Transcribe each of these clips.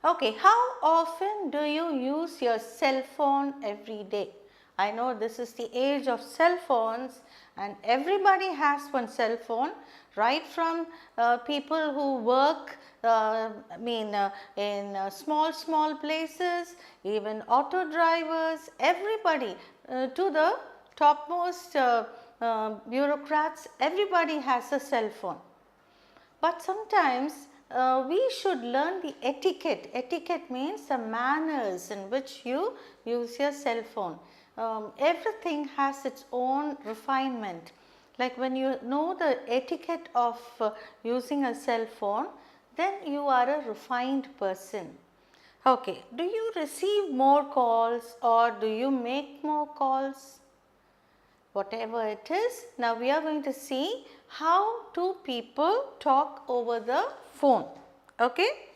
Okay, how often do you use your cell phone every day? I know this is the age of cell phones and everybody has one cell phone, right from people who work in small places, even auto drivers, everybody to the topmost bureaucrats, everybody has a cell phone. But sometimes we should learn the etiquette. Etiquette means the manners in which you use your cell phone. Everything has its own refinement. Like when you know the etiquette of using a cell phone, then you are a refined person. Okay, do you receive more calls or do you make more calls? Whatever it is, now we are going to see how two people talk over the phone. Okay?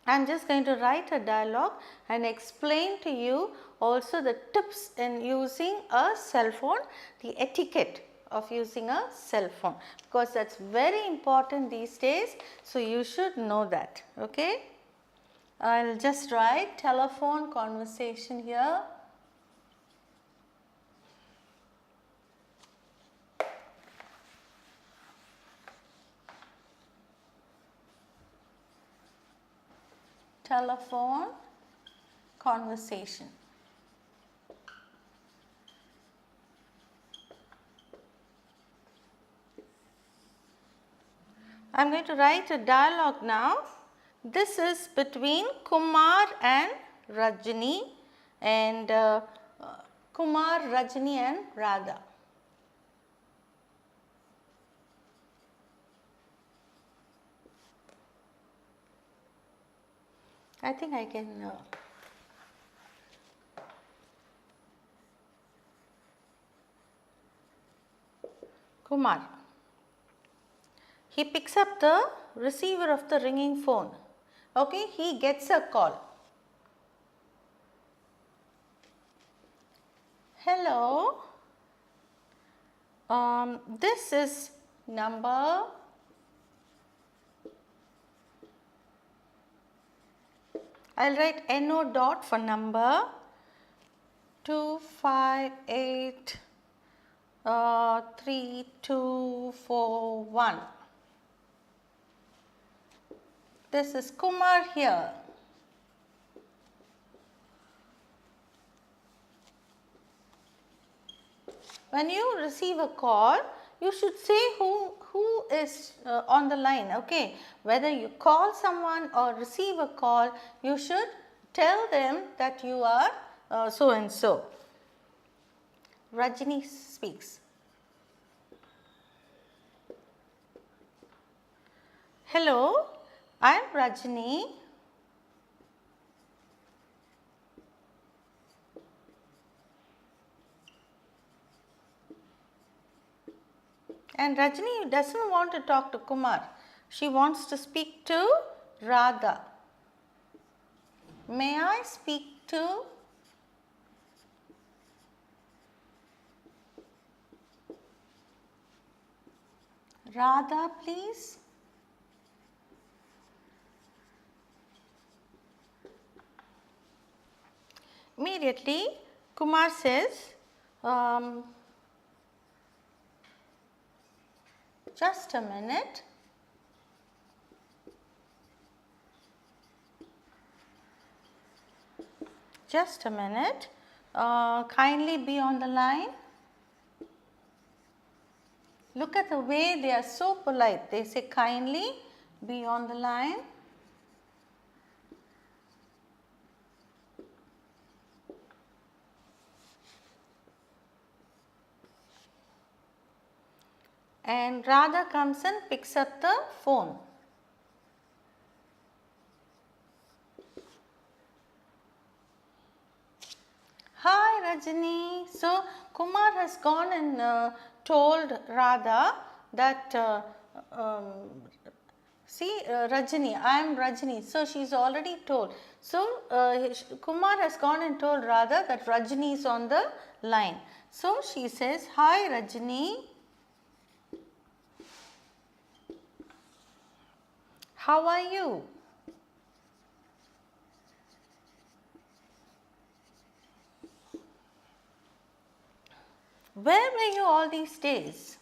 I am just going to write a dialogue and explain to you also the tips in using a cell phone, the etiquette of using a cell phone, because that is very important these days. So, you should know that. Okay? I will just write telephone conversation here. Telephone conversation. I am going to write a dialogue now. This is between Kumar and Rajani, and Kumar, Rajani and Radha. I think I can Kumar. He picks up the receiver of the ringing phone. Okay, he gets a call. Hello, this is number I will write NO dot for number 258 3241. This is Kumar here. When you receive a call, you should say who is on the line. Okay, whether you call someone or receive a call, you should tell them that you are so and so. Rajani speaks. Hello, I am Rajani. And Rajani does not want to talk to Kumar. She wants to speak to Radha. May I speak to Radha, please? Immediately, Kumar says, just a minute. Just a minute. Kindly be on the line. Look at the way they are so polite. They say kindly be on the line. And Radha comes and picks up the phone. Hi Rajani. So Kumar has gone and told Radha that Rajani, I am Rajani. So she is already told. So Kumar has gone and told Radha that Rajani is on the line. So she says, hi Rajani. How are you? Where were you all these days?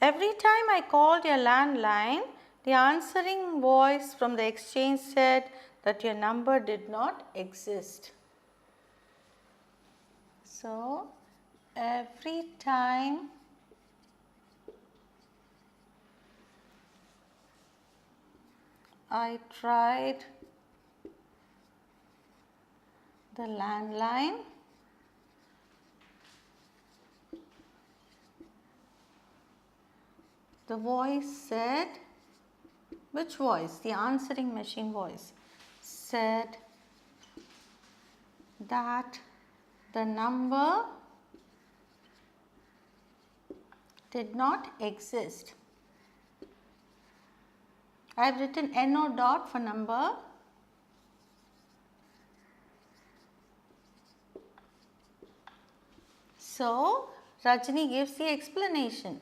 Every time I called your landline, the answering voice from the exchange said that your number did not exist. So, every time I tried the landline, the voice said, which voice? The answering machine voice said that the number did not exist. I have written NO dot for number. So, Rajani gives the explanation.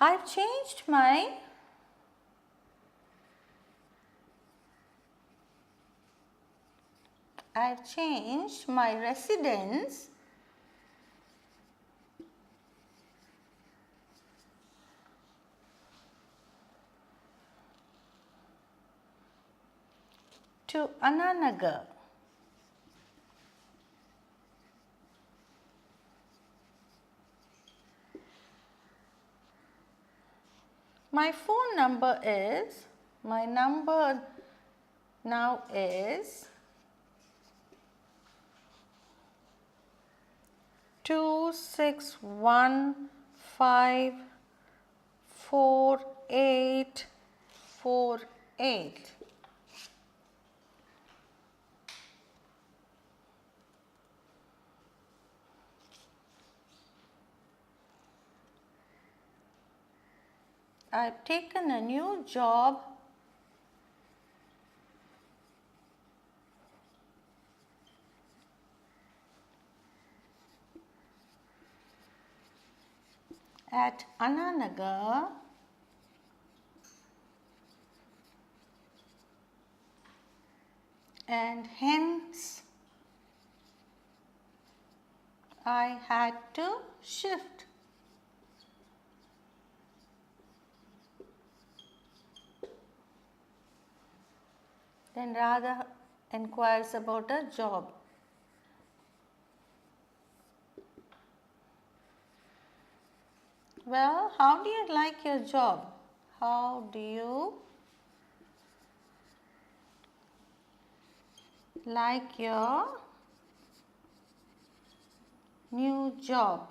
I've changed my residence to Ananagar. My phone number is, my number now is 26154848. I've taken a new job at Ananagar and hence I had to shift. Then Radha inquires about a job. Well, how do you like your job? How do you like your new job?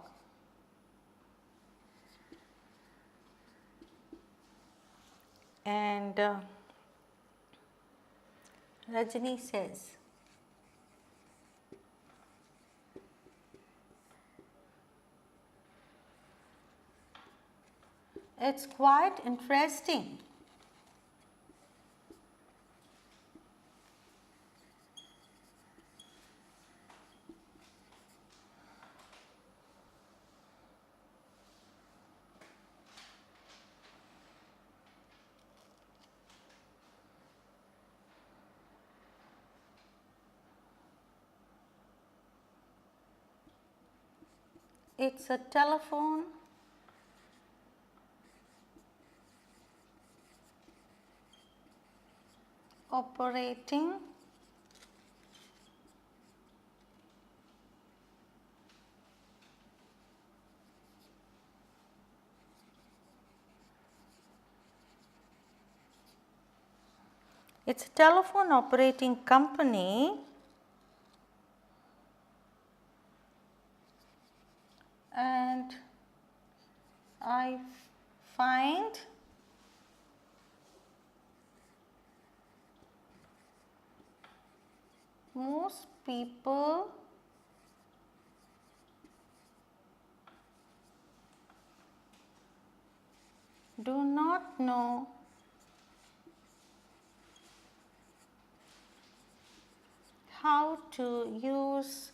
And Rajani says, it's quite interesting. It's a telephone operating company and I find most people do not know how to use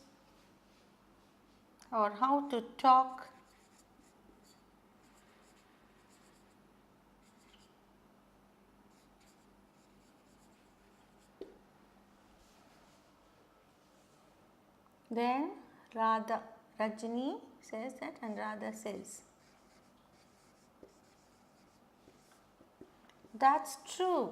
or how to talk then Rajini says that, and Radha says, that's true.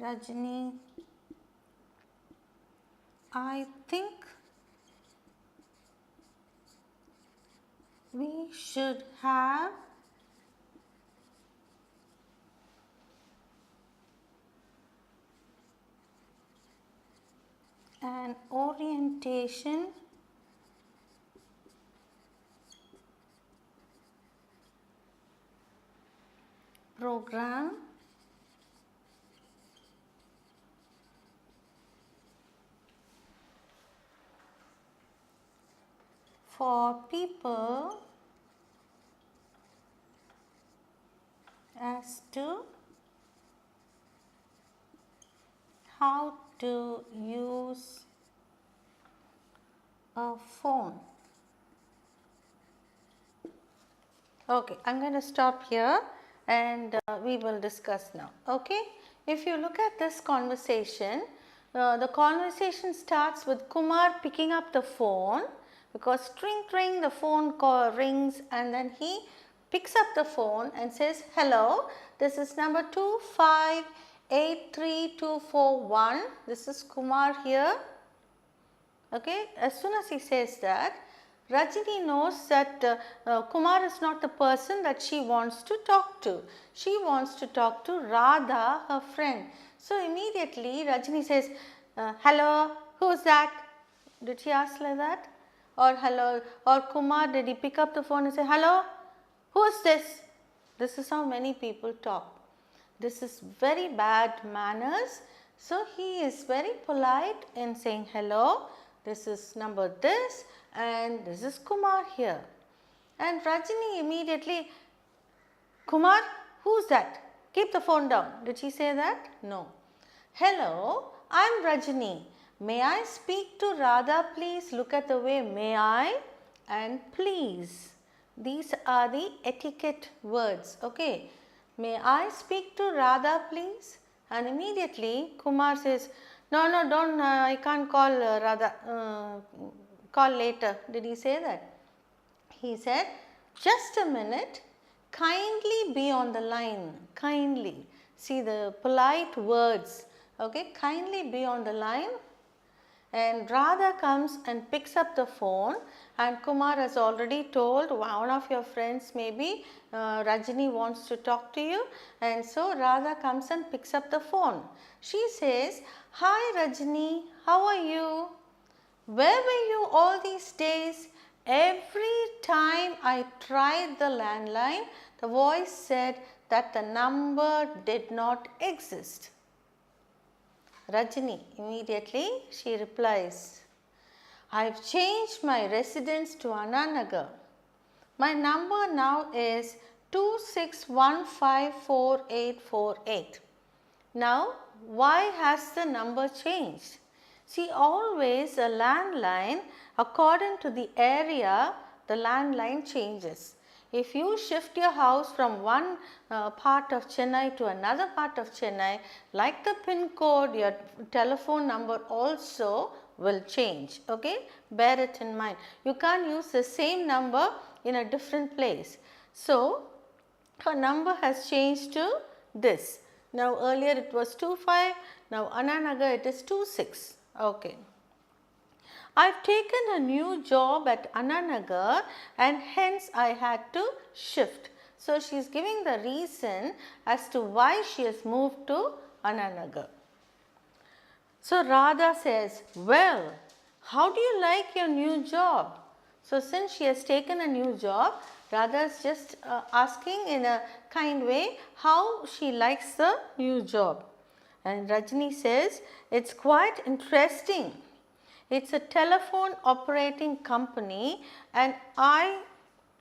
Rajini, I think we should have an orientation program for people as to how to use a phone. Okay, I am going to stop here and we will discuss now. Okay, if you look at this conversation, the conversation starts with Kumar picking up the phone, because tring tring the phone call rings, and then he picks up the phone and says, hello, this is number 2583241, this is Kumar here. Okay, as soon as he says that, Rajini knows that Kumar is not the person that she wants to talk to. She wants to talk to Radha, her friend. So immediately Rajini says, hello, who's that? Did she ask like that? Or hello, or Kumar, did he pick up the phone and say, hello, who's this? This is how many people talk. This is very bad manners. So he is very polite in saying hello, this is number this, and this is Kumar here. And Rajini immediately, Kumar, who's that? Keep the phone down. Did she say that? No. Hello, I am Rajini. May I speak to Radha please? Look at the way may I and please. These are the etiquette words. Okay. May I speak to Radha please? And immediately Kumar says, no, don't, I can't call Radha, call later. Did he say that? He said, just a minute, kindly be on the line, kindly. See the polite words, okay, kindly be on the line. And Radha comes and picks up the phone, and Kumar has already told one of your friends, maybe Rajini wants to talk to you, and so Radha comes and picks up the phone. She says, hi Rajini, how are you? Where were you all these days? Every time I tried the landline, the voice said that the number did not exist. Rajini, immediately she replies, I have changed my residence to Ananagar. My number now is 26154848. Now, why has the number changed? See, always a landline, according to the area, the landline changes. If you shift your house from one part of Chennai to another part of Chennai, like the pin code, your telephone number also will change. Okay, bear it in mind. You can't use the same number in a different place. So, her number has changed to this. Now, earlier it was 25, now Ananagar it is 26. Okay. I have taken a new job at Ananagar and hence I had to shift. So, she is giving the reason as to why she has moved to Ananagar. So, Radha says, well, how do you like your new job? So, since she has taken a new job, Radha is just asking in a kind way how she likes the new job. And Rajini says, it's quite interesting. It's a telephone operating company, and I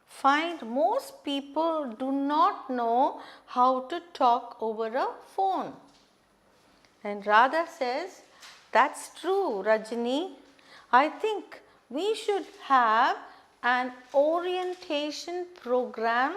find most people do not know how to talk over a phone. And Radha says, that's true, Rajini. I think we should have an orientation program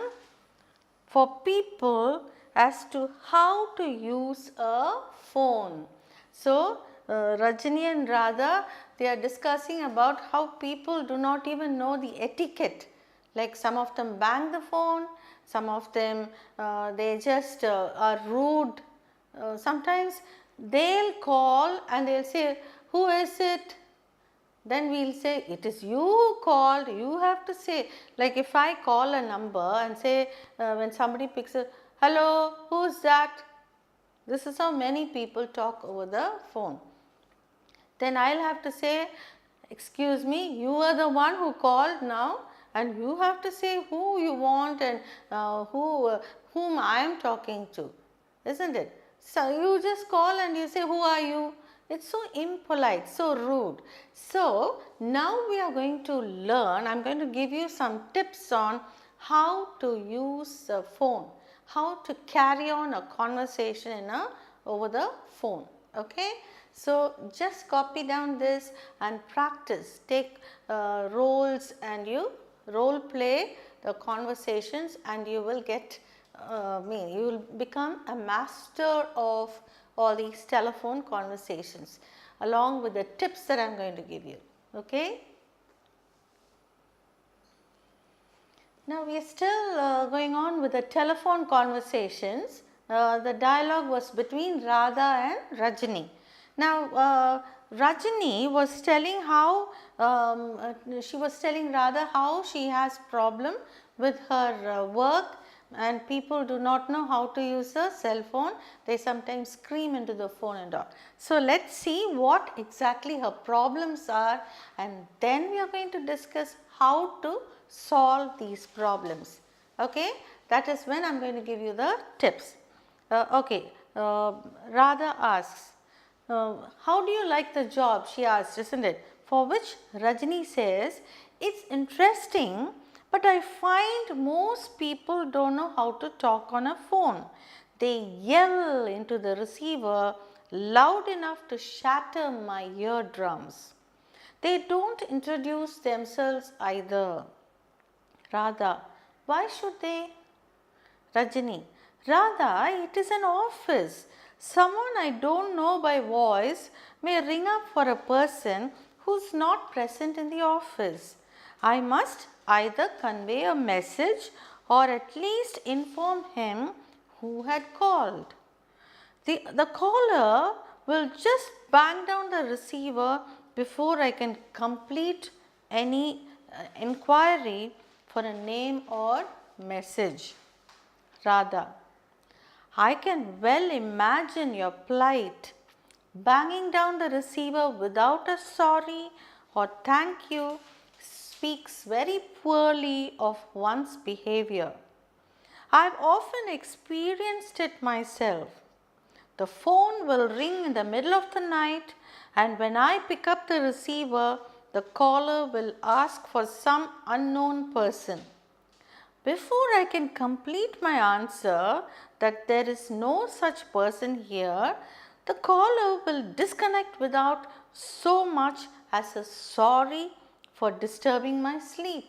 for people as to how to use a phone. So, Rajini and Radha, they are discussing about how people do not even know the etiquette. Like some of them bang the phone, some of them they just are rude. Sometimes they'll call and they'll say, who is it? Then we will say, it is you who called, you have to say. Like if I call a number and say, when somebody picks up, hello, who's that? This is how many people talk over the phone. Then I will have to say, excuse me, you are the one who called now, and you have to say who you want and whom I am talking to, isn't it? So you just call and you say, who are you? It's so impolite, so rude. So now we are going to learn, I am going to give you some tips on how to use a phone, how to carry on a conversation over the phone. Okay. So just copy down this and practice, take roles and you role play the conversations, and you will get you will become a master of all these telephone conversations along with the tips that I am going to give you. Okay. Now we are still going on with the telephone conversations. The dialogue was between Radha and Rajini. Now Rajini was telling how she was telling Radha how she has problem with her work, and people do not know how to use a cell phone. They sometimes scream into the phone and all. So let us see what exactly her problems are, and then we are going to discuss how to solve these problems. Okay, that is when I am going to give you the tips. Radha asks, how do you like the job? She asked, isn't it? For which Rajini says, it's interesting, but I find most people don't know how to talk on a phone. They yell into the receiver loud enough to shatter my eardrums. They don't introduce themselves either. Radha, why should they? Rajini, Radha, it is an office. Someone I don't know by voice may ring up for a person who is not present in the office. I must either convey a message or at least inform him who had called. The caller will just bang down the receiver before I can complete any inquiry for a name or message. Radha, I can well imagine your plight. Banging down the receiver without a sorry or thank you speaks very poorly of one's behavior. I have often experienced it myself. The phone will ring in the middle of the night, and when I pick up the receiver, the caller will ask for some unknown person. Before I can complete my answer that there is no such person here, the caller will disconnect without so much as a sorry for disturbing my sleep.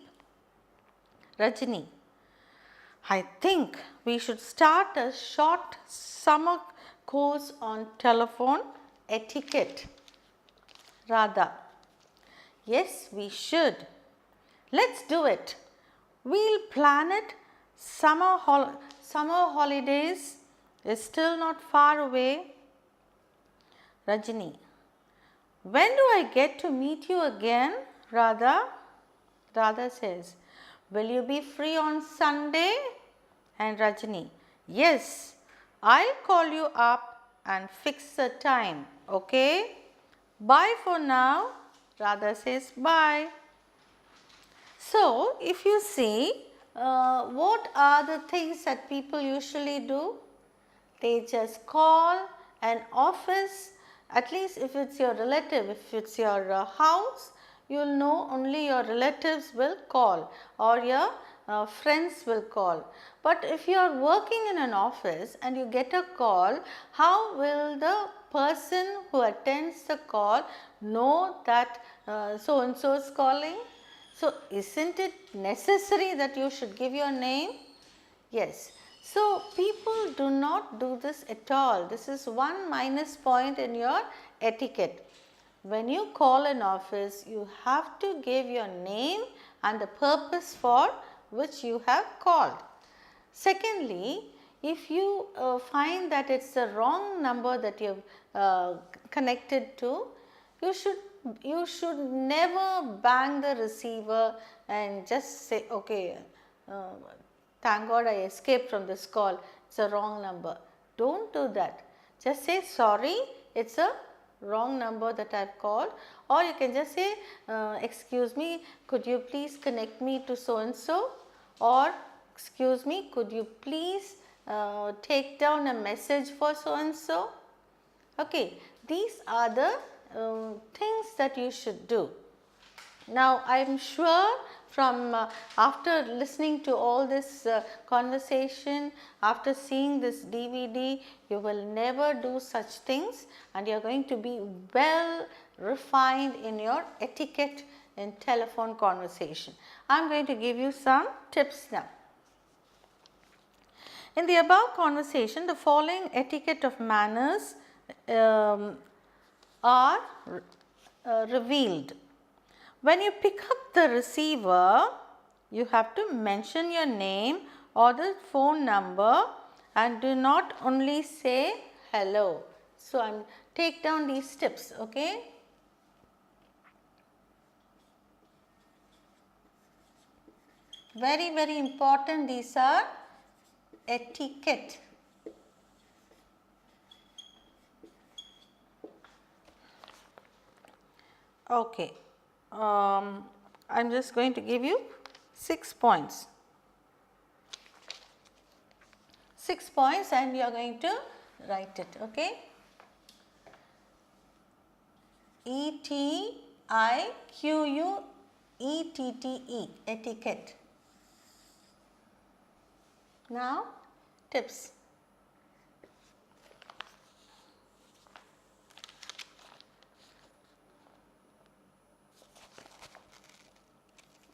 Rajini, I think we should start a short summer course on telephone etiquette. Radha, yes, we should. Let's do it. We'll plan it. Summer holidays is still not far away. Rajini, when do I get to meet you again, Radha? Radha says, will you be free on Sunday? And Rajini, yes, I'll call you up and fix the time, okay? Bye for now. Radha says, bye. So, if you see, what are the things that people usually do? They just call an office At least if it's your relative, if it's your house, you will know only your relatives will call or your friends will call. But if you are working in an office and you get a call, how will the person who attends the call know that so and so is calling? So, isn't it necessary that you should give your name? Yes. So, people do not do this at all. This is one minus point in your etiquette. When you call an office, you have to give your name and the purpose for which you have called. Secondly, if you find that it's the wrong number that you have connected to, you should never bang the receiver and just say, okay, thank God I escaped from this call, it's a wrong number. Don't do that. Just say, sorry, it's a wrong number that I have called, or you can just say, excuse me, could you please connect me to so and so, or excuse me, could you please take down a message for so and so. Okay, these are the things that you should do. Now, I am sure from after listening to all this conversation, after seeing this DVD, you will never do such things and you are going to be well refined in your etiquette in telephone conversation. I am going to give you some tips now. In the above conversation, the following etiquette of manners are revealed. When you pick up the receiver, you have to mention your name or the phone number and do not only say hello. So, take down these tips, okay. Very, very important, these are etiquette. Okay. I am just going to give you 6 points. 6 points and you are going to write it, okay. etiquette, etiquette. Now, tips.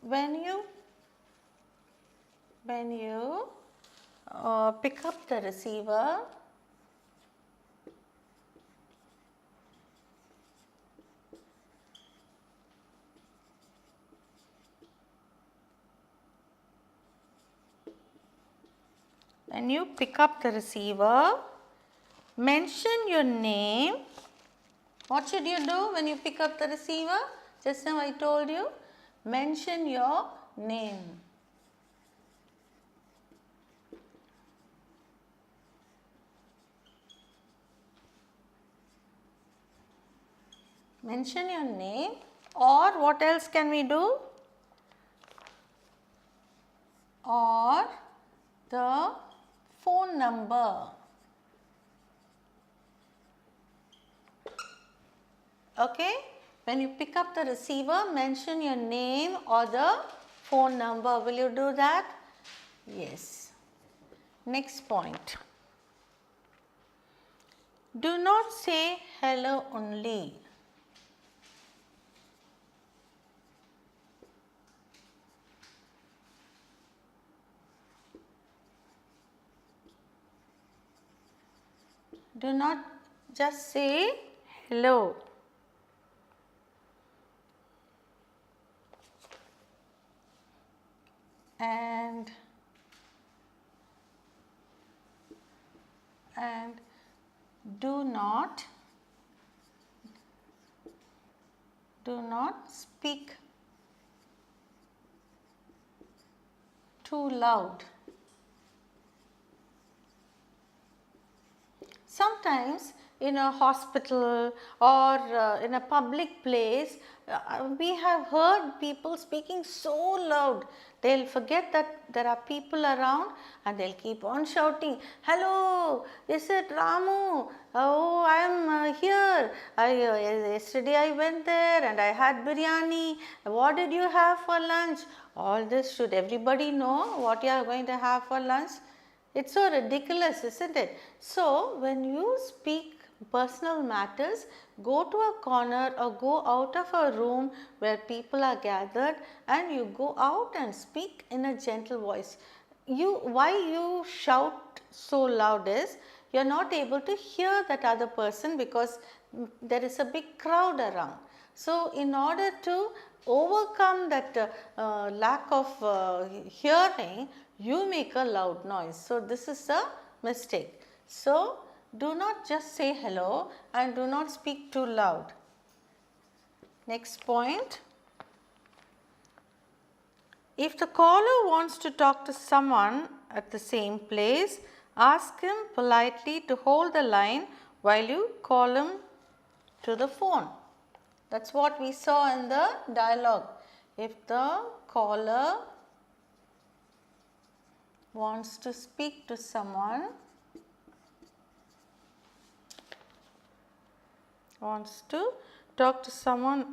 When you pick up the receiver, mention your name. What should you do when you pick up the receiver? Just now I told you, mention your name. Mention your name, or what else can we do? Or the phone number. Okay? When you pick up the receiver, mention your name or the phone number. Will you do that? Yes. Next point. Do not say hello only. Do not just say hello. And do not speak too loud. Sometimes in a hospital or in a public place, we have heard people speaking so loud, they will forget that there are people around and they will keep on shouting, hello, is it Ramu? Oh, I am here. Yesterday I went there and I had biryani. What did you have for lunch? All this, should everybody know what you are going to have for lunch? It's so ridiculous, isn't it? So, when you speak personal matters, go to a corner or go out of a room where people are gathered and you go out and speak in a gentle voice. Why you shout so loud is, you are not able to hear that other person because there is a big crowd around. So, in order to overcome that lack of hearing, you make a loud noise. So, this is a mistake. So, do not just say hello and do not speak too loud. Next point. If the caller wants to talk to someone at the same place, ask him politely to hold the line while you call him to the phone. That is what we saw in the dialogue. If the caller wants to speak to someone, wants to talk to someone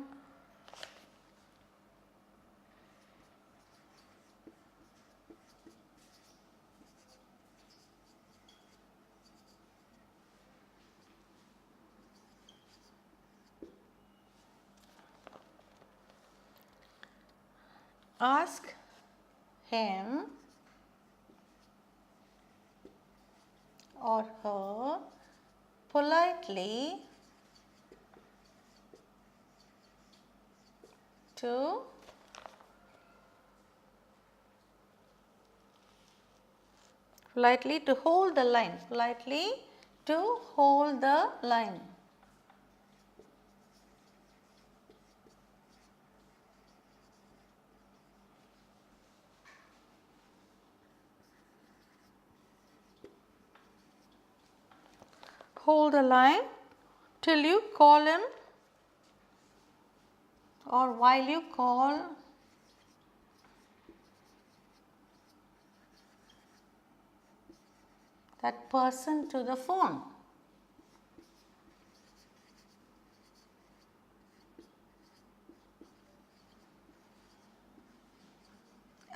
ask him or her politely to hold the line, politely to hold the line. Hold the line till you call him or while you call that person to the phone.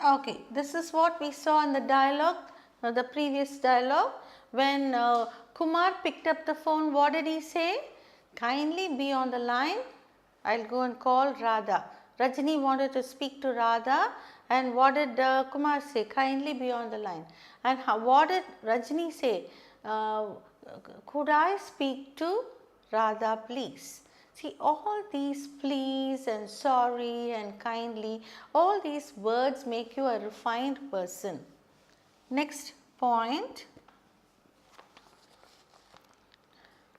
Okay, this is what we saw in the dialogue, the previous dialogue. When Kumar picked up the phone, what did he say? Kindly be on the line, I will go and call Radha. Rajini wanted to speak to Radha, and what did Kumar say? Kindly be on the line. And what did Rajini say? Could I speak to Radha, please? See, all these please and sorry and kindly, all these words make you a refined person. Next point.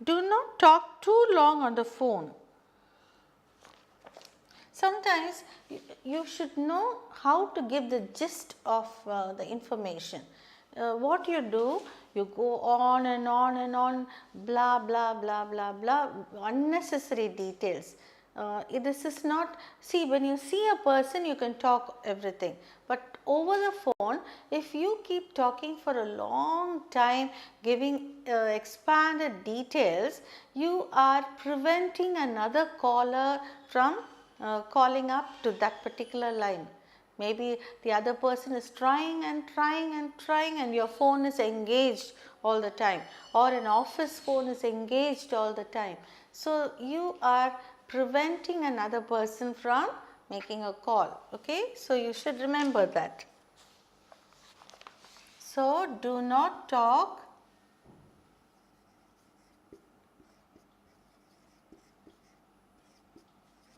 Do not talk too long on the phone. Sometimes you should know how to give the gist of the information. What you do, you go on and on and on, blah blah blah blah blah, unnecessary details. This is not, see, when you see a person you can talk everything, but over the phone, if you keep talking for a long time, giving expanded details, you are preventing another caller from calling up to that particular line. Maybe the other person is trying and trying and trying and your phone is engaged all the time, or an office phone is engaged all the time. So, you are preventing another person from making a call. Okay? So, you should remember that. So, do not talk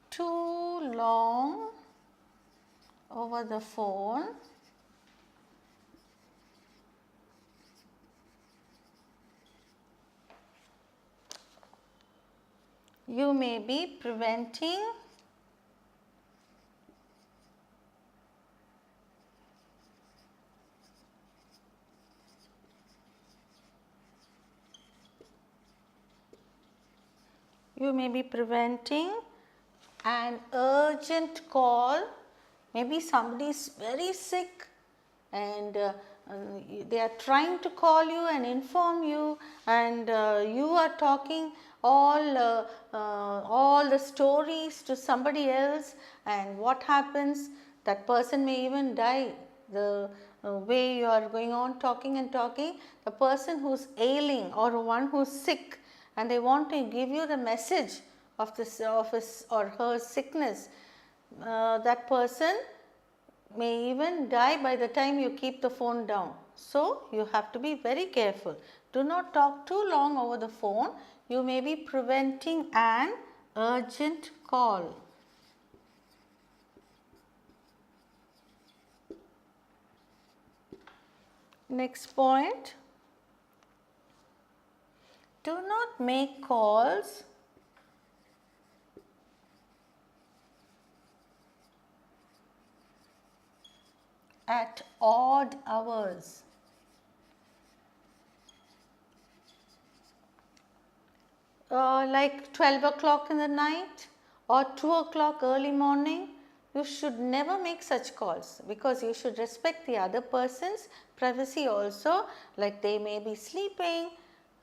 too long over the phone. You may be preventing you may be preventing an urgent call. Maybe somebody is very sick and they are trying to call you and inform you, and you are talking all the stories to somebody else, and what happens, that person may even die. The way you are going on talking and talking, the person who's ailing or one who's sick, and they want to give you the message of his or her sickness, that person may even die by the time you keep the phone down. So, you have to be very careful. Do not talk too long over the phone. You may be preventing an urgent call. Next point, do not make calls at odd hours. Like 12 o'clock in the night or 2 o'clock early morning, you should never make such calls, because you should respect the other person's privacy also, like they may be sleeping,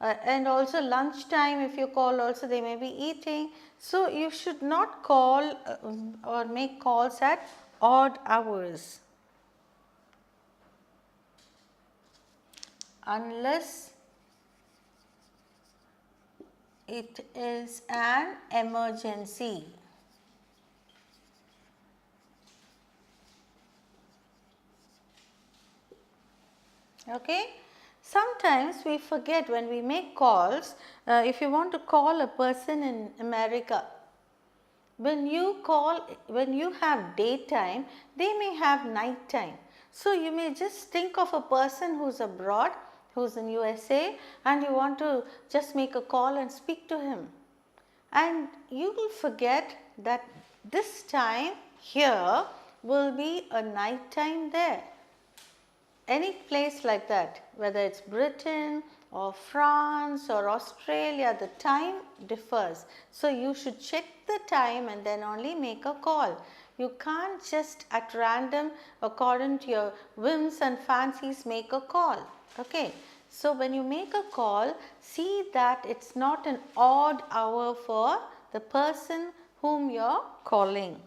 and also lunchtime if you call also they may be eating. So, you should not call or make calls at odd hours unless it is an emergency. Okay. Sometimes we forget when we make calls, if you want to call a person in America, when you have daytime, they may have night time. So, you may just think of a person who is abroad, who is in USA, and you want to just make a call and speak to him, and you will forget that this time here will be a night time there. Any place like that, whether it's Britain or France or Australia, the time differs. So, you should check the time and then only make a call. You can't just at random, according to your whims and fancies, make a call. Okay. So, when you make a call, see that it's not an odd hour for the person whom you are calling.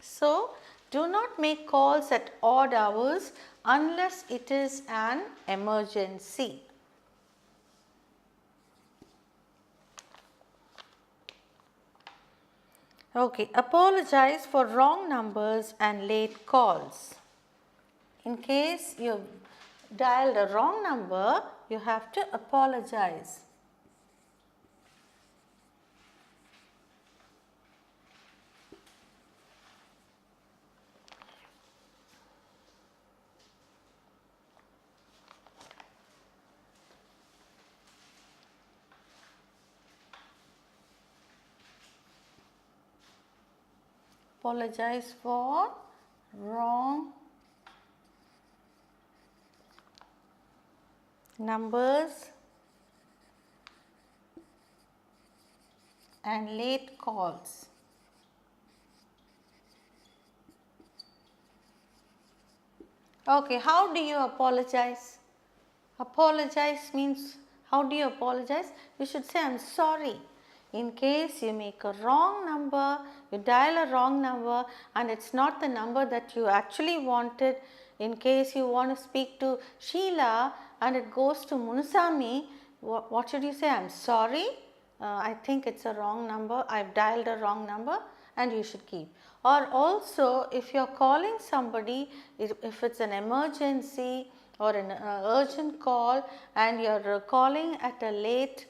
So, do not make calls at odd hours unless it is an emergency. Okay, apologize for wrong numbers and late calls. In case you dialed a wrong number, you have to apologize. Apologize for wrong numbers and late calls. Okay, how do you apologize? Apologize means, how do you apologize? You should say, I am sorry. In case you make a wrong number, you dial a wrong number and it's not the number that you actually wanted. In case you want to speak to Sheila and it goes to Munusami, what should you say? I am sorry, I think it's a wrong number, I have dialed a wrong number, and you should keep. Or also, if you are calling somebody, if it's an emergency or an urgent call and you are calling at a late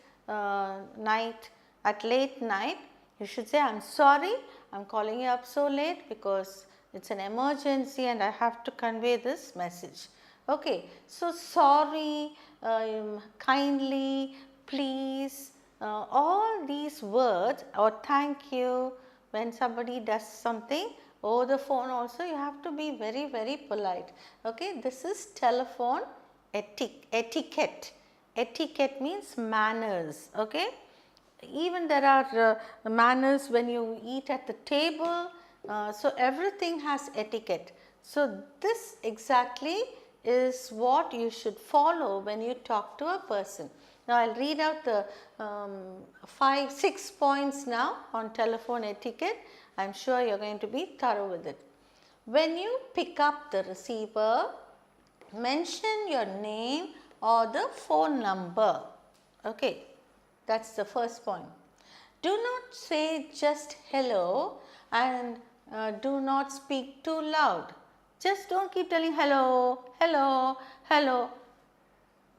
night, you should say, I am sorry, I am calling you up so late because it's an emergency and I have to convey this message. Okay. So, sorry, kindly, please, all these words, or thank you, when somebody does something over the phone also, you have to be very, very polite. Okay. This is telephone etiquette. Etiquette means manners. Okay. Even there are manners when you eat at the table. So everything has etiquette. So this exactly is what you should follow when you talk to a person. Now I will read out the 6 points now on telephone etiquette. I am sure you are going to be thorough with it. When you pick up the receiver, mention your name or the phone number. Okay, that's the first point. Do not say just hello and do not speak too loud. Just don't keep telling hello, hello, hello.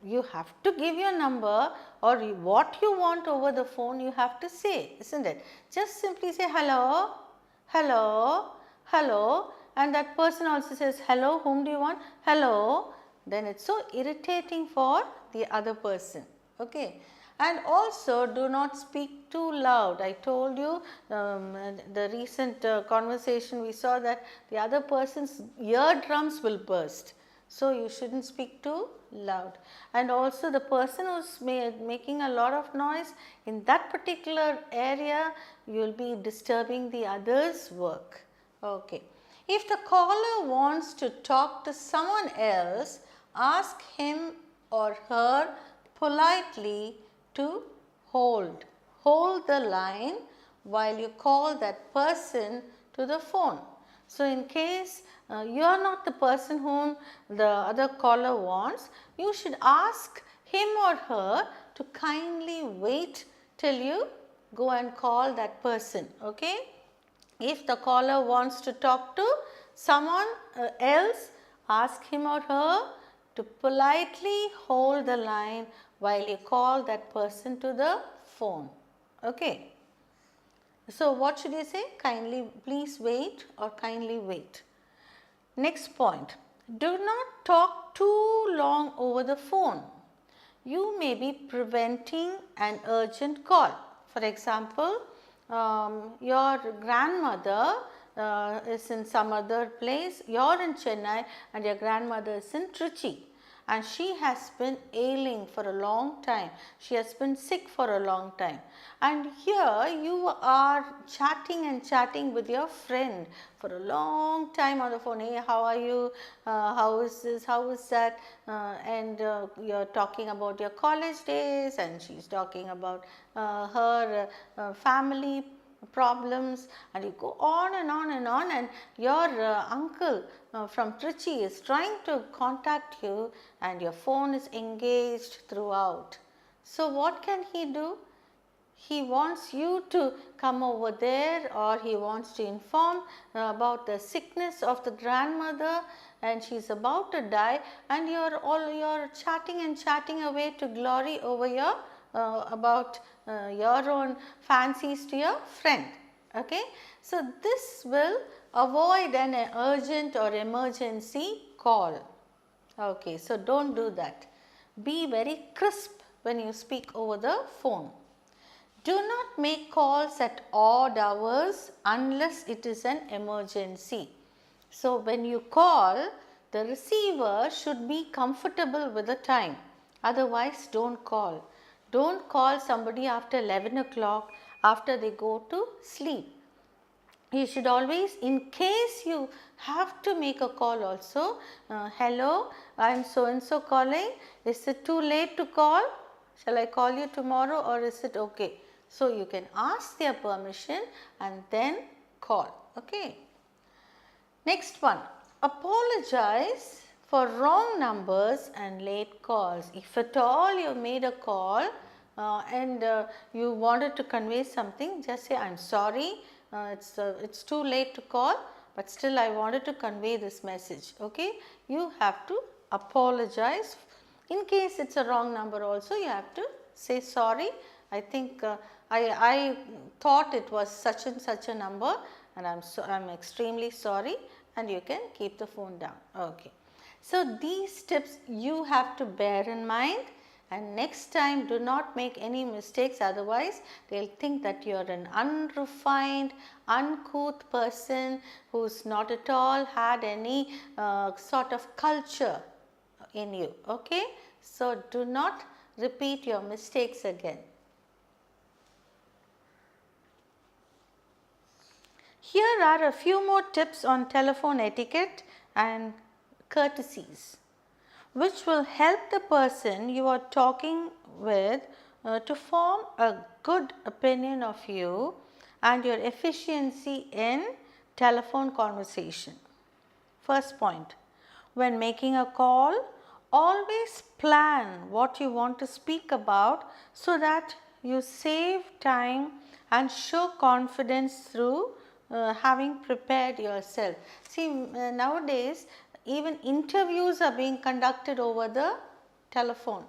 You have to give your number or what you want over the phone you have to say, isn't it? Just simply say hello, hello, hello, and that person also says hello, whom do you want? Hello. Then it's so irritating for the other person. Okay. And also do not speak too loud. I told you the recent conversation we saw that the other person's eardrums will burst. So you shouldn't speak too loud. And also the person who's making a lot of noise, in that particular area you will be disturbing the other's work. Okay. If the caller wants to talk to someone else, ask him or her politely to hold the line while you call that person to the phone. So in case you are not the person whom the other caller wants, you should ask him or her to kindly wait till you go and call that person. Okay. If the caller wants to talk to someone else, ask him or her to politely hold the line while you call that person to the phone. Okay. So what should you say? Kindly, please wait or kindly wait. Next point, do not talk too long over the phone. You may be preventing an urgent call. For example, your grandmother is in some other place, you are in Chennai and your grandmother is in Trichy, and she has been ailing for a long time. She has been sick for a long time, and here you are chatting and chatting with your friend for a long time on the phone. Hey, how are you? How is this? How is that? And you are talking about your college days, and she is talking about her family problems, and you go on and on and on, and your uncle from Trichy is trying to contact you and your phone is engaged throughout. So what can he do? He wants you to come over there, or he wants to inform about the sickness of the grandmother and she is about to die, and you're chatting and chatting away to glory over your about your own fancies to your friend. Okay. So this will avoid an urgent or emergency call. Okay. So don't do that. Be very crisp when you speak over the phone. Do not make calls at odd hours unless it is an emergency. So when you call, the receiver should be comfortable with the time. Otherwise, don't call. Don't call somebody after 11 o'clock, after they go to sleep. You should always, in case you have to make a call also, hello, I am so and so calling. Is it too late to call? Shall I call you tomorrow, or is it okay? So you can ask their permission and then call. Okay. Next one, apologize for wrong numbers and late calls. If at all you made a call and you wanted to convey something, just say, I am sorry, it's too late to call, but still I wanted to convey this message. Okay. You have to apologize. In case it's a wrong number also, you have to say sorry. I think I thought it was such and such a number, and I'm extremely sorry, and you can keep the phone down. Okay. So these tips you have to bear in mind, and next time do not make any mistakes, otherwise they will think that you are an unrefined, uncouth person who's not at all had any sort of culture in you. Okay. So do not repeat your mistakes again. Here are a few more tips on telephone etiquette and courtesies, which will help the person you are talking with to form a good opinion of you and your efficiency in telephone conversation. First point, when making a call, always plan what you want to speak about so that you save time and show confidence through having prepared yourself. See, nowadays even interviews are being conducted over the telephone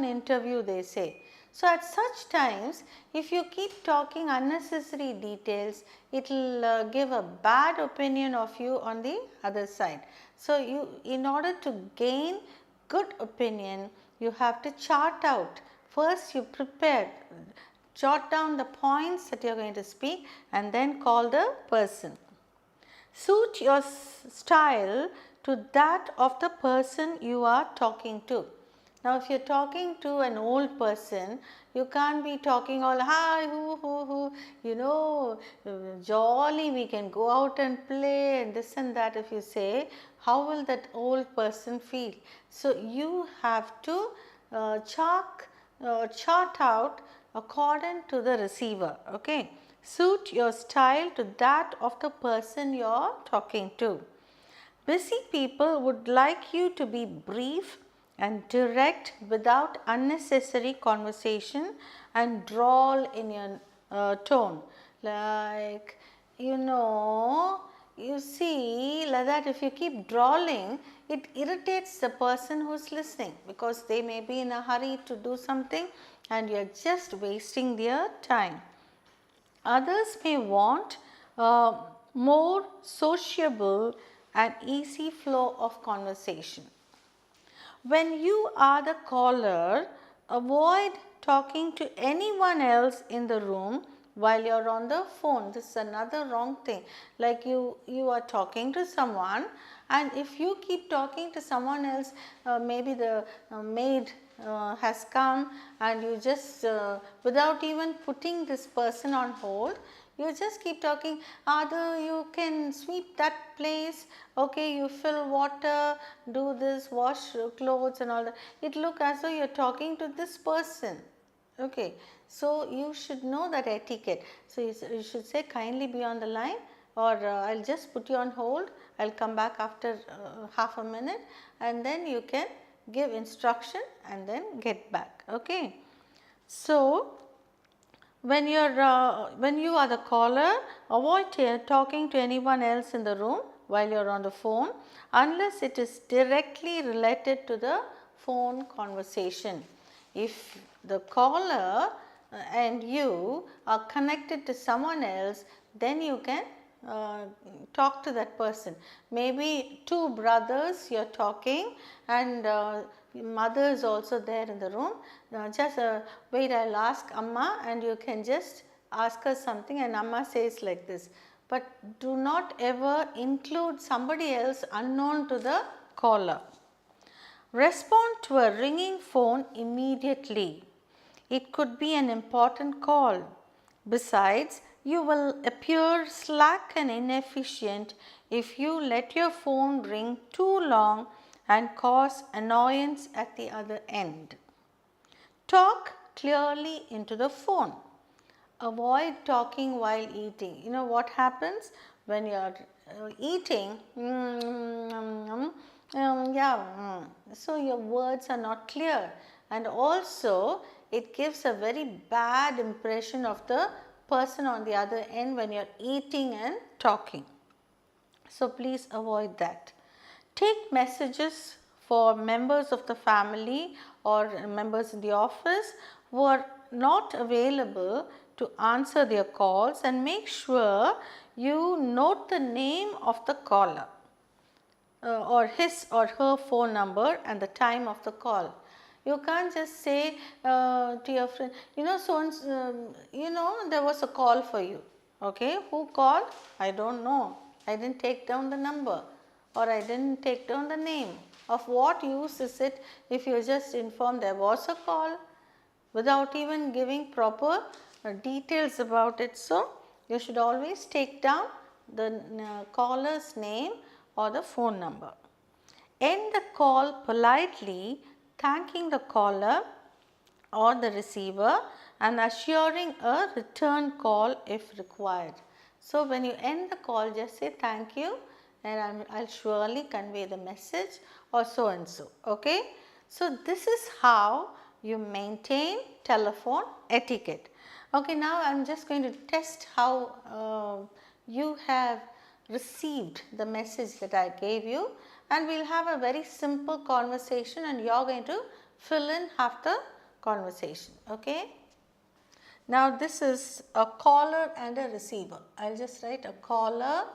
interview they say. So, at such times if you keep talking unnecessary details, it will give a bad opinion of you on the other side. So, you, in order to gain good opinion, you have to chart out. First you prepare, jot down the points that you are going to speak and then call the person. Suit your style to that of the person you are talking to. Now, if you are talking to an old person, you can't be talking all hi, hoo, you know, jolly, we can go out and play and this and that. If you say, how will that old person feel? So, you have to chart out according to the receiver. Okay. Suit your style to that of the person you are talking to. Busy people would like you to be brief and direct without unnecessary conversation and drawl in your tone. Like, you know, you see like that if you keep drawling, it irritates the person who is listening because they may be in a hurry to do something and you are just wasting their time. Others may want more sociable and easy flow of conversation. When you are the caller, avoid talking to anyone else in the room while you are on the phone. This is another wrong thing. Like you are talking to someone and if you keep talking to someone else, maybe the maid has come and you just without even putting this person on hold, you just keep talking, either you can sweep that place, okay, you fill water, do this, wash clothes and all that. It look as though you are talking to this person. Okay. So, you should know that etiquette. So, you should say kindly be on the line or I will just put you on hold, I will come back after half a minute and then you can give instruction and then get back. Okay. So, when you are the caller, avoid talking to anyone else in the room while you are on the phone unless it is directly related to the phone conversation. If the caller and you are connected to someone else, then you can talk to that person. Maybe two brothers you are talking and mother is also there in the room. Just wait, I will ask Amma and you can just ask her something and Amma says like this. But do not ever include somebody else unknown to the caller. Respond to a ringing phone immediately. It could be an important call. Besides, you will appear slack and inefficient if you let your phone ring too long and cause annoyance at the other end. Talk clearly into the phone. Avoid talking while eating. You know what happens when you are eating? So your words are not clear and also it gives a very bad impression of the person on the other end when you are eating and talking. So, please avoid that. Take messages for members of the family or members in the office who are not available to answer their calls and make sure you note the name of the caller or his or her phone number and the time of the call. You can't just say to your friend, you know, there was a call for you. Okay, who called? I don't know. I didn't take down the number or I didn't take down the name. Of what use is it if you just inform there was a call without even giving proper details about it. So, you should always take down the caller's name or the phone number. End the call politely, thanking the caller or the receiver and assuring a return call if required. So, when you end the call, just say thank you and I'll surely convey the message or so and so. Okay? So, this is how you maintain telephone etiquette. Okay, now I am just going to test how you have received the message that I gave you, and we will have a very simple conversation and you are going to fill in half the conversation. Okay. Now, this is a caller and a receiver. I will just write a caller.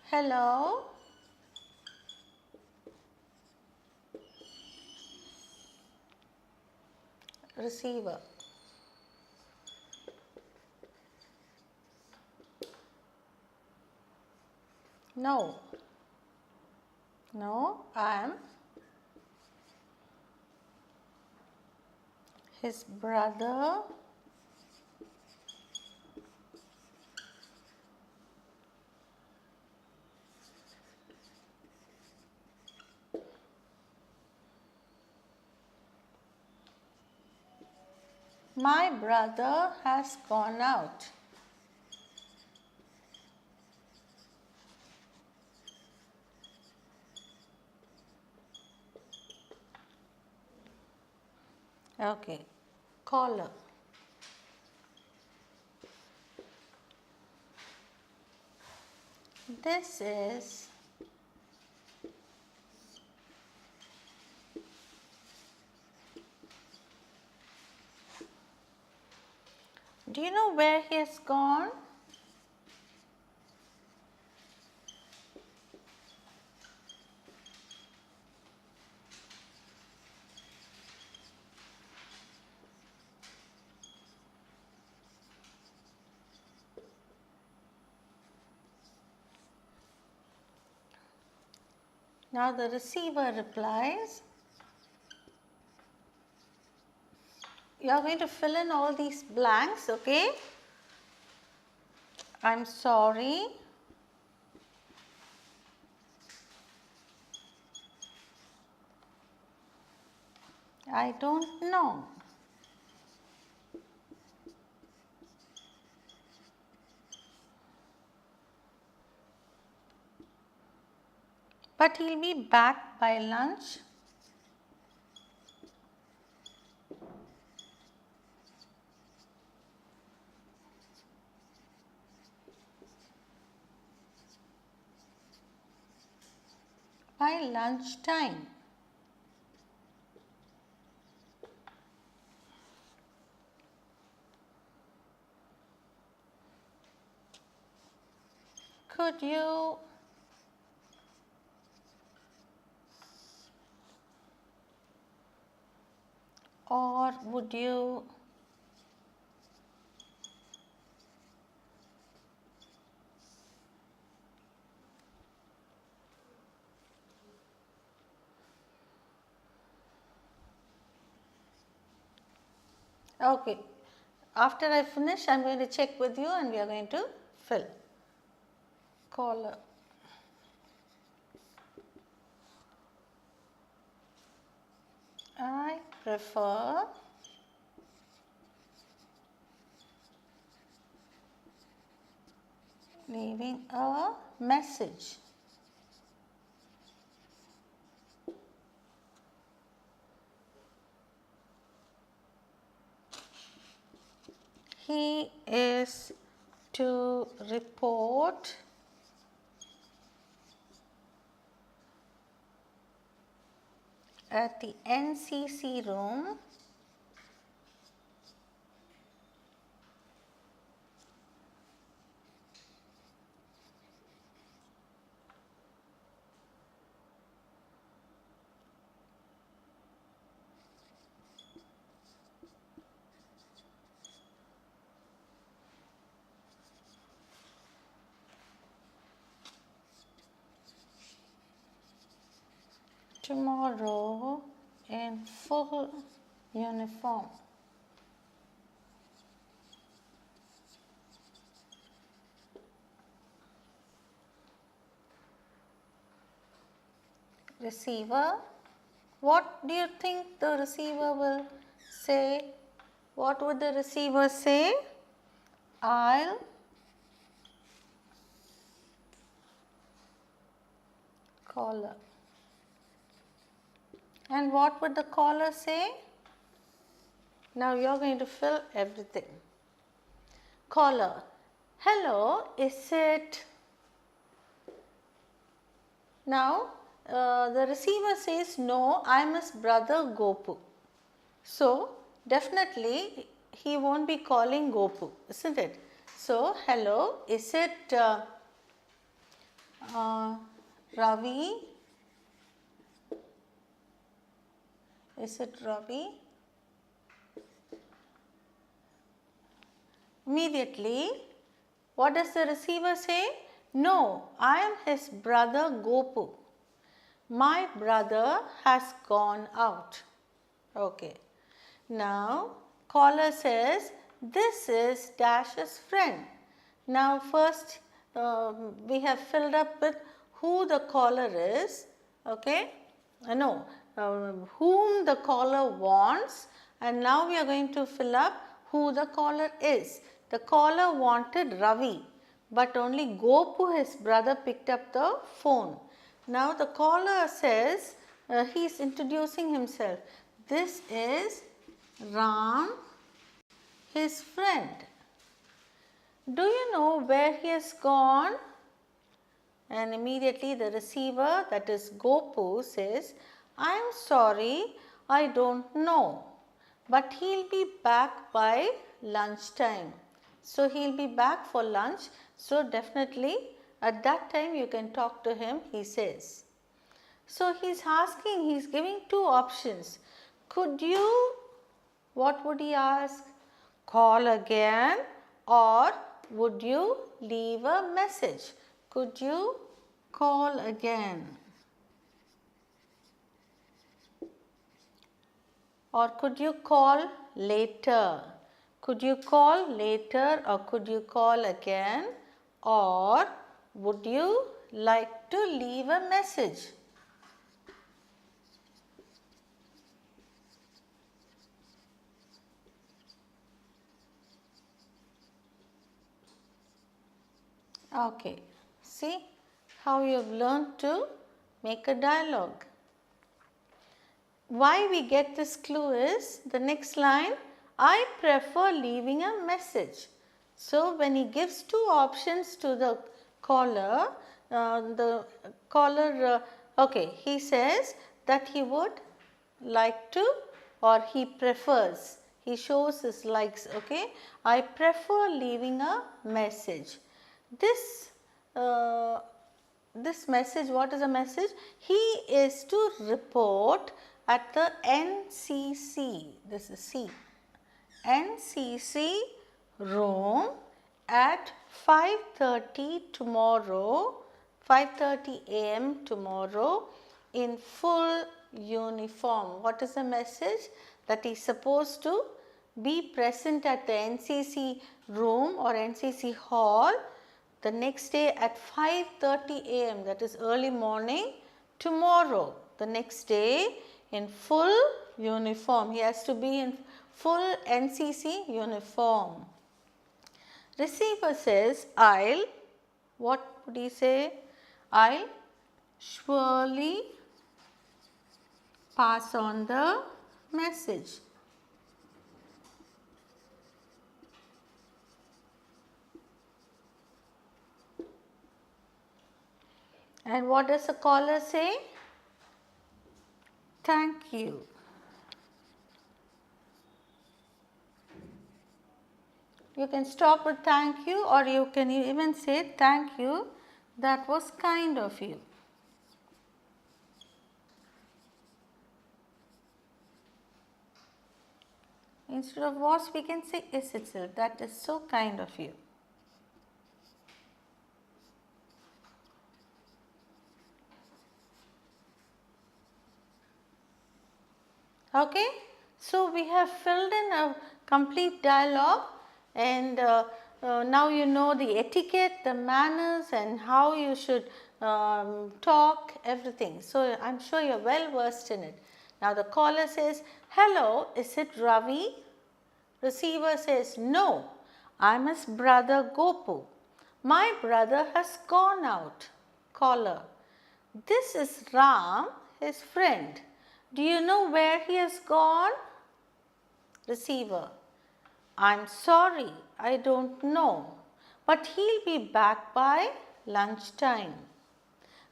Hello. Receiver. No. No, I am his brother. My brother has gone out. Okay. Caller. This is do you know where he has gone? Now the receiver replies. You are going to fill in all these blanks, okay? I'm sorry. I don't know. But he'll be back by lunch. By lunchtime. Could you or would you okay. After I finish, I am going to check with you and we are going to fill. Caller. I prefer leaving a message. He is to report at the NCC room tomorrow in full uniform. receiver. What do you think the receiver will say? What would the receiver say? I'll caller. And what would the caller say? Now you are going to fill everything. Caller, hello, is it? Now the receiver says, no, I am his brother Gopu. So definitely he won't be calling Gopu, isn't it? So hello, is it Ravi? Is it Ravi? Immediately, what does the receiver say? No, I am his brother Gopu. My brother has gone out. Okay. Now, caller says, this is Dash's friend. Now, first we have filled up with who the caller is. Okay. Whom the caller wants, and now we are going to fill up who the caller is. The caller wanted Ravi, but only Gopu, his brother, picked up the phone. Now the caller says, he is introducing himself. This is Ram, his friend. Do you know where he has gone? And immediately the receiver, that is Gopu, says, I am sorry, I don't know, but he'll be back by lunchtime. So he'll be back for lunch. So definitely at that time you can talk to him, he says. So he's asking, he's giving two options. Could you, what would he ask? Call again, or would you leave a message? Could you call again? Or could you call later? Could you call later, or could you call again, or would you like to leave a message? Okay, see how you have learned to make a dialogue. Why we get this clue is the next line, I prefer leaving a message. So when he gives two options to the caller, he says that he would like to, or he prefers, he shows his likes. Okay, I prefer leaving a message. This message, what is a message? He is to report at the NCC, this is C, NCC room at 5:30 tomorrow, 5:30 a.m. tomorrow in full uniform. What is the message? That he is supposed to be present at the NCC room or NCC hall the next day at 5:30 a.m. that is early morning tomorrow, the next day in full uniform. He has to be in full NCC uniform. Receiver says, I'll, what would he say? I'll surely pass on the message. And what does the caller say? Thank you. You can stop with thank you, or you can even say thank you, that was kind of you. Instead of was, we can say is itself, that is so kind of you. Okay, so we have filled in a complete dialogue, and now you know the etiquette, the manners and how you should talk, everything. So, I am sure you are well versed in it. Now, the caller says, hello, is it Ravi? Receiver says, no, I am his brother Gopu. My brother has gone out. Caller, this is Ram, his friend. Do you know where he has gone? Receiver, I am sorry, I don't know, but he'll be back by lunchtime.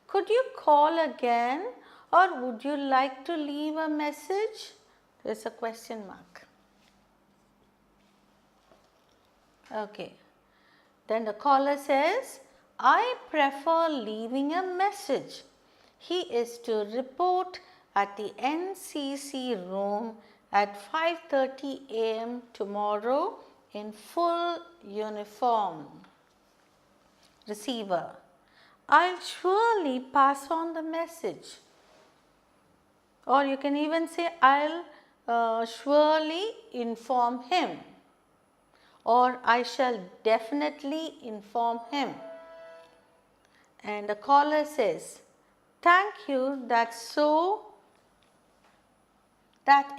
Could you call again or would you like to leave a message? There's a question mark. Okay. Then the caller says, I prefer leaving a message. He is to report at the NCC room at 5:30 a.m. tomorrow in full uniform. Receiver, I'll surely pass on the message. Or you can even say, I'll surely inform him. Or I shall definitely inform him. And the caller says, thank you, that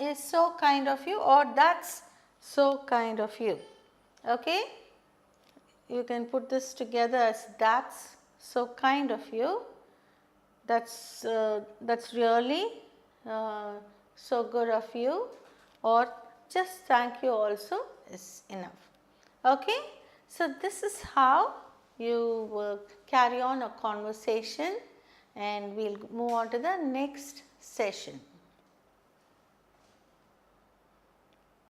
is so kind of you, or that's so kind of you. Okay? You can put this together as that's so kind of you, that's really so good of you, or just thank you also is enough. Okay? So, this is how you carry on a conversation, and we will move on to the next session.